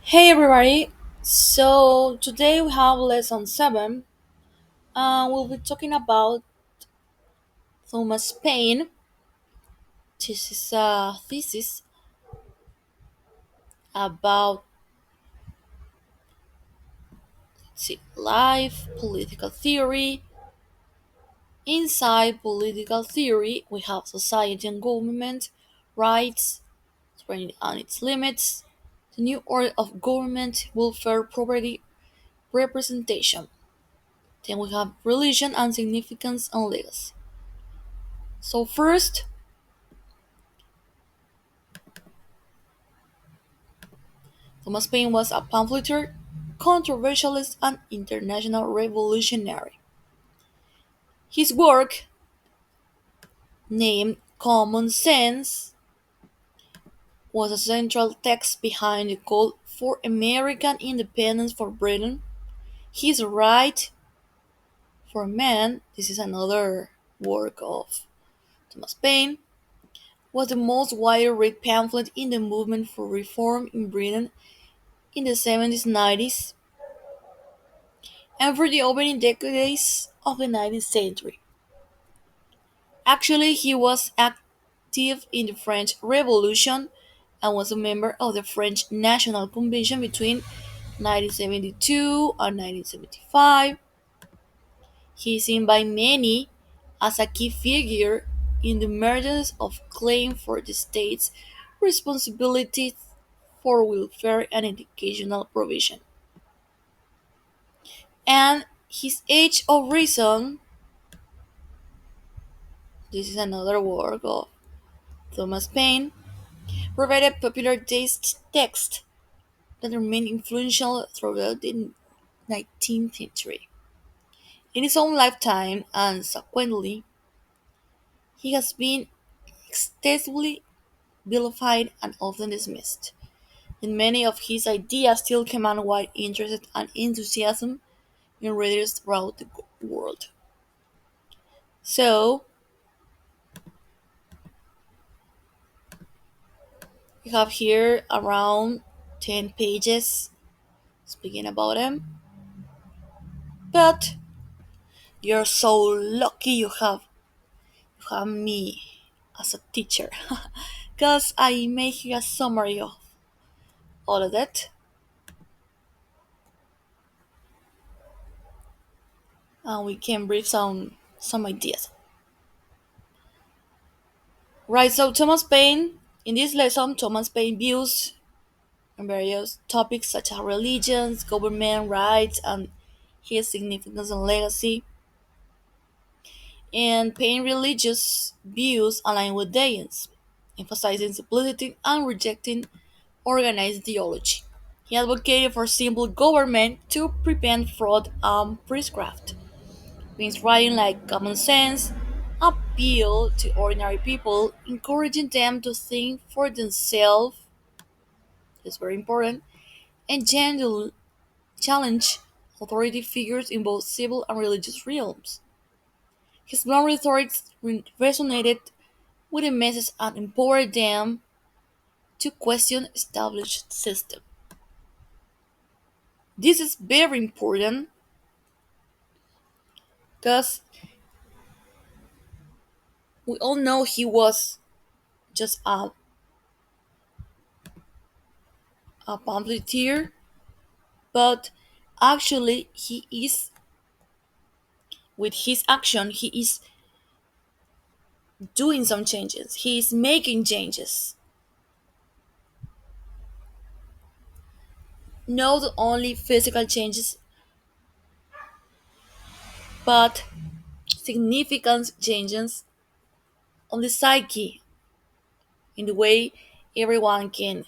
Hey everybody! So today we have lesson 7. We'll be talking about Thomas Paine. This is a thesis about life, political theory. Inside political theory, we have society and government, rights, sovereignty and its limits, the new order of government, welfare, property, representation. Then we have religion and significance and legacy. So first, Thomas Paine was a pamphleteer, controversialist, and international revolutionary. His work, named Common Sense, was a central text behind the call for American independence for Britain. His Right for Man, this is another work of Thomas Paine, was the most widely read pamphlet in the movement for reform in Britain in the 70s, 90s, and for the opening decades of the 19th century. Actually, he was active in the French Revolution and was a member of the French National Convention between 1972 and 1975. He is seen by many as a key figure in the emergence of claim for the state's responsibilities for welfare and educational provision. And his Age of Reason, this is another work of Thomas Paine, provided popular taste text that remained influential throughout the 19th century. In his own lifetime, and subsequently, he has been extensively vilified and often dismissed, and many of his ideas still command wide interest and enthusiasm in readers throughout the world. So, we have here around 10 pages speaking about him, but you're so lucky you have me as a teacher because I made here a summary of all of that and we can brief some ideas. Right, so Thomas Paine, in this lesson, Thomas Paine views on various topics such as religions, government, rights, and his significance and legacy. And Paine religious views align with Dayton's, emphasizing simplicity and rejecting organized theology. He advocated for simple government to prevent fraud and priestcraft. Means writing like common sense appeal to ordinary people, encouraging them to think for themselves, is very important, and gently challenge authority figures in both civil and religious realms. His blunt rhetoric resonated with the message and empowered them to question established systems. This is very important because we all know he was just a pamphleteer, but actually he is, with his action, he is doing some changes. He is making changes. Not only physical changes, but significant changes on the psyche, in the way everyone can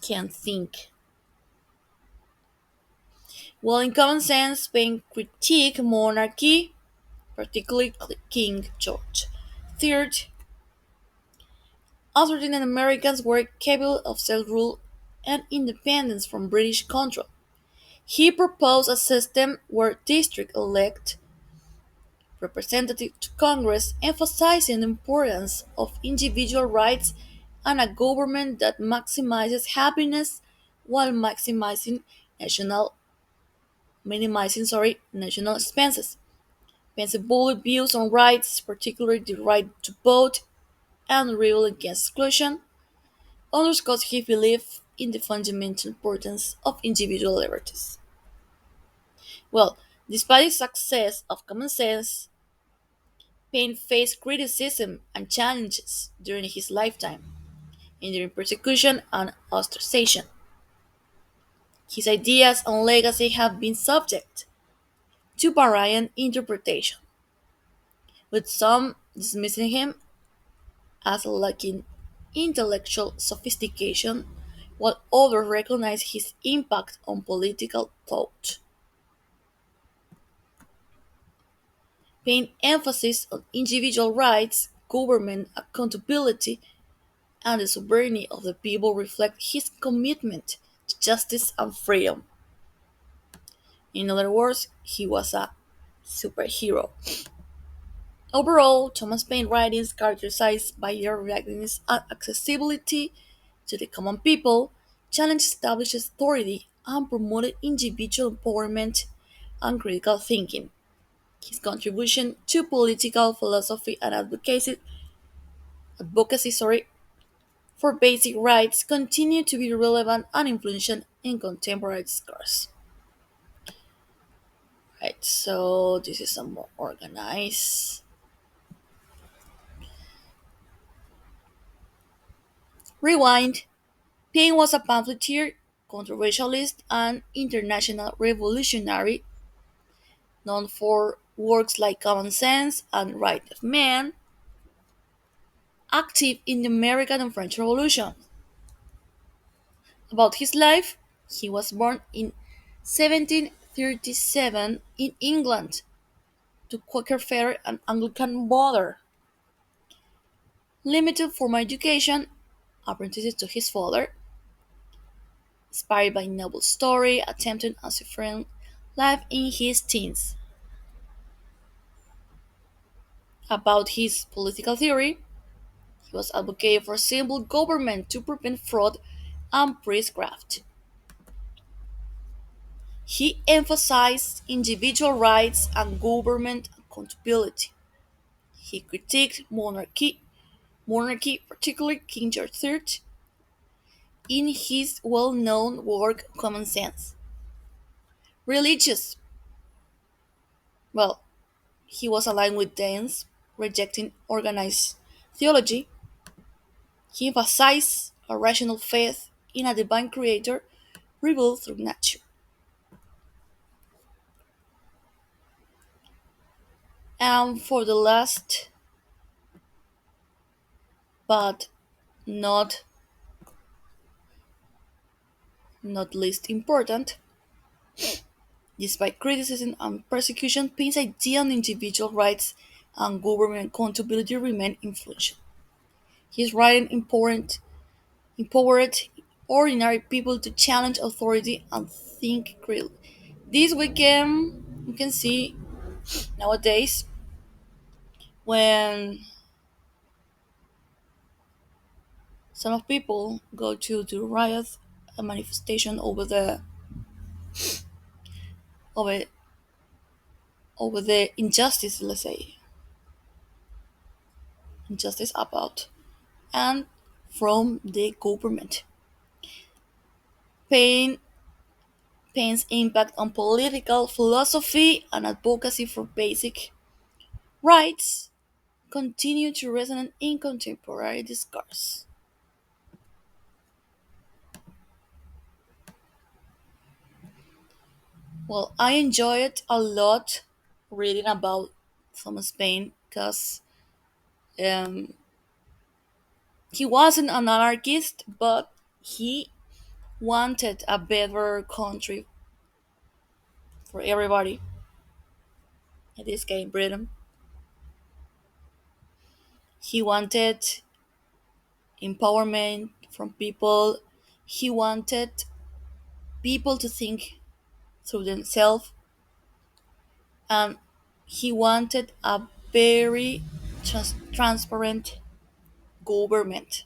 think. Well, in common sense, Spain critique monarchy, particularly King George III, asserting that Americans were capable of self-rule and independence from British control. He proposed a system where district elect representatives to Congress, emphasizing the importance of individual rights and a government that maximizes happiness, while national national expenses. Pence's bold views on rights, particularly the right to vote and rule against exclusion, underscores his belief in the fundamental importance of individual liberties. Well, despite the success of common sense, Paine faced criticism and challenges during his lifetime, enduring persecution and ostracization. His ideas and legacy have been subject to varying interpretation, with some dismissing him as lacking intellectual sophistication, while others recognize his impact on political thought. Paying emphasis on individual rights, government accountability, and the sovereignty of the people reflect his commitment to justice and freedom. In other words, he was a superhero. Overall, Thomas Paine's writings, characterized by their directness and accessibility to the common people, challenged established authority and promoted individual empowerment and critical thinking. His contribution to political philosophy and advocacy for basic rights continue to be relevant and influential in contemporary discourse. Right, so this is a more organized. Rewind. Paine was a pamphleteer, controversialist, and international revolutionary, known for works like Common Sense and Right of Man, active in the American and French Revolution. About his life, he was born in 1737 in England to Quaker father and Anglican mother. Limited formal education, apprenticed to his father, inspired by noble story, attempted a suffering life in his teens. About his political theory, he was advocating for simple government to prevent fraud and priestcraft. He emphasized individual rights and government accountability. He critiqued monarchy, particularly King George III, in his well-known work Common Sense. Religious, well, he was aligned with Dance, rejecting organized theology. He emphasized a rational faith in a divine creator revealed through nature. And for the last, but not least important, despite criticism and persecution, Paine's idea on individual rights and government accountability remained influential. His writing empowered ordinary people to challenge authority and think critically. This weekend, you can see nowadays when some of people go to the riot, a manifestation over over the injustice, let's say, injustice about and from the government. Pain Paine's impact on political philosophy and advocacy for basic rights continue to resonate in contemporary discourse. Well, I enjoyed a lot reading about Thomas Paine because um, he wasn't an anarchist, but he wanted a better country for everybody. In this case, Britain. He wanted empowerment from people. He wanted people to think through themselves, and he wanted a very transparent government.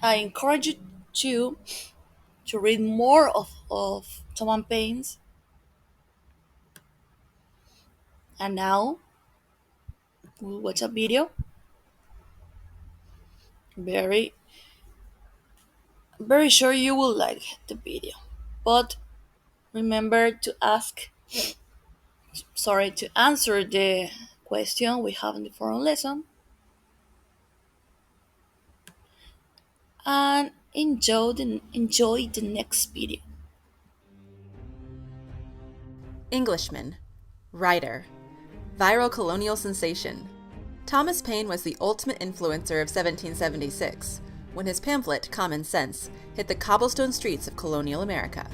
I encourage you to read more of Thomas Paine's. And now we'll watch a video. Very, very sure you will like the video. But remember to to answer the question we have in the forum lesson and enjoy the next video. Englishman, writer, viral colonial sensation. Thomas Paine was the ultimate influencer of 1776, when his pamphlet, Common Sense, hit the cobblestone streets of colonial America.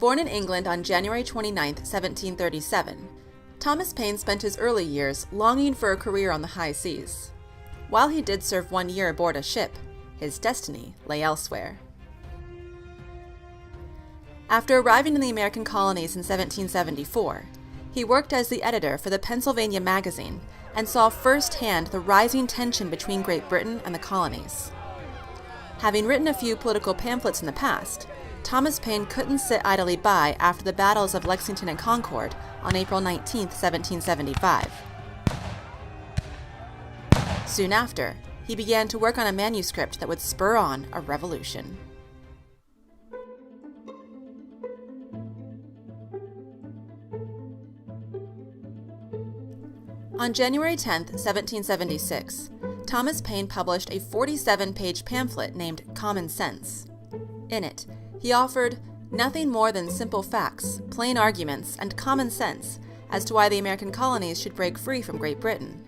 Born in England on January 29, 1737, Thomas Paine spent his early years longing for a career on the high seas. While he did serve 1 year aboard a ship, his destiny lay elsewhere. After arriving in the American colonies in 1774, he worked as the editor for the Pennsylvania Magazine and saw firsthand the rising tension between Great Britain and the colonies. Having written a few political pamphlets in the past, Thomas Paine couldn't sit idly by after the battles of Lexington and Concord on April 19, 1775. Soon after, he began to work on a manuscript that would spur on a revolution. On January 10, 1776, Thomas Paine published a 47-page pamphlet named Common Sense. In it, he offered nothing more than simple facts, plain arguments, and common sense as to why the American colonies should break free from Great Britain.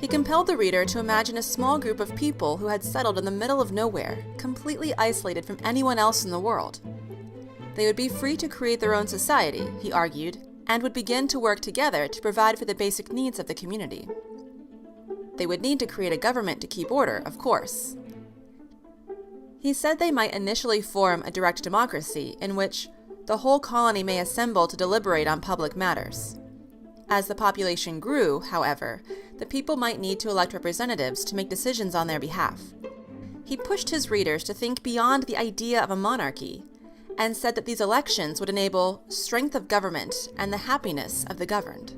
He compelled the reader to imagine a small group of people who had settled in the middle of nowhere, completely isolated from anyone else in the world. They would be free to create their own society, he argued, and would begin to work together to provide for the basic needs of the community. They would need to create a government to keep order, of course. He said they might initially form a direct democracy in which the whole colony may assemble to deliberate on public matters. As the population grew, however, the people might need to elect representatives to make decisions on their behalf. He pushed his readers to think beyond the idea of a monarchy and said that these elections would enable strength of government and the happiness of the governed.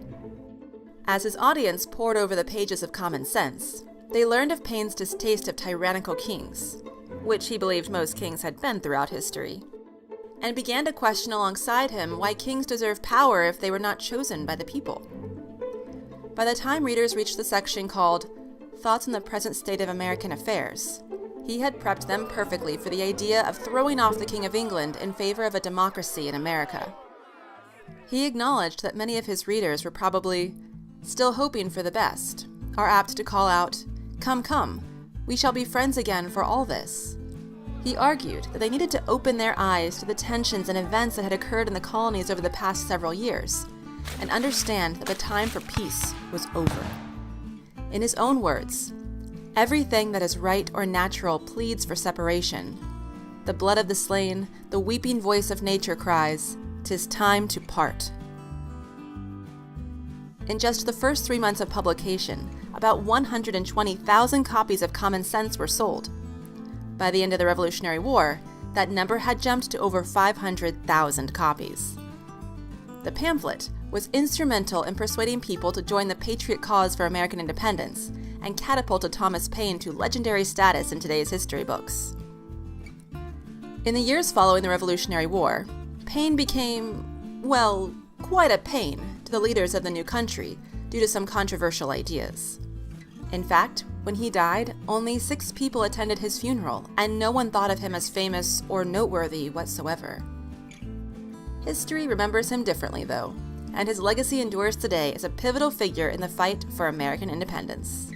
As his audience pored over the pages of Common Sense, they learned of Paine's distaste of tyrannical kings, which he believed most kings had been throughout history, and began to question alongside him why kings deserve power if they were not chosen by the people. By the time readers reached the section called Thoughts on the Present State of American Affairs, he had prepped them perfectly for the idea of throwing off the King of England in favor of a democracy in America. He acknowledged that many of his readers were probably still hoping for the best, are apt to call out, "Come, come, we shall be friends again for all this." He argued that they needed to open their eyes to the tensions and events that had occurred in the colonies over the past several years, and understand that the time for peace was over. In his own words, "Everything that is right or natural pleads for separation. The blood of the slain, the weeping voice of nature cries, 'Tis time to part." In just the first 3 months of publication, about 120,000 copies of Common Sense were sold. By the end of the Revolutionary War, that number had jumped to over 500,000 copies. The pamphlet was instrumental in persuading people to join the patriot cause for American independence and catapulted Thomas Paine to legendary status in today's history books. In the years following the Revolutionary War, Paine became, well, quite a pain to the leaders of the new country due to some controversial ideas. In fact, when he died, only 6 people attended his funeral, and no one thought of him as famous or noteworthy whatsoever. History remembers him differently, though, and his legacy endures today as a pivotal figure in the fight for American independence.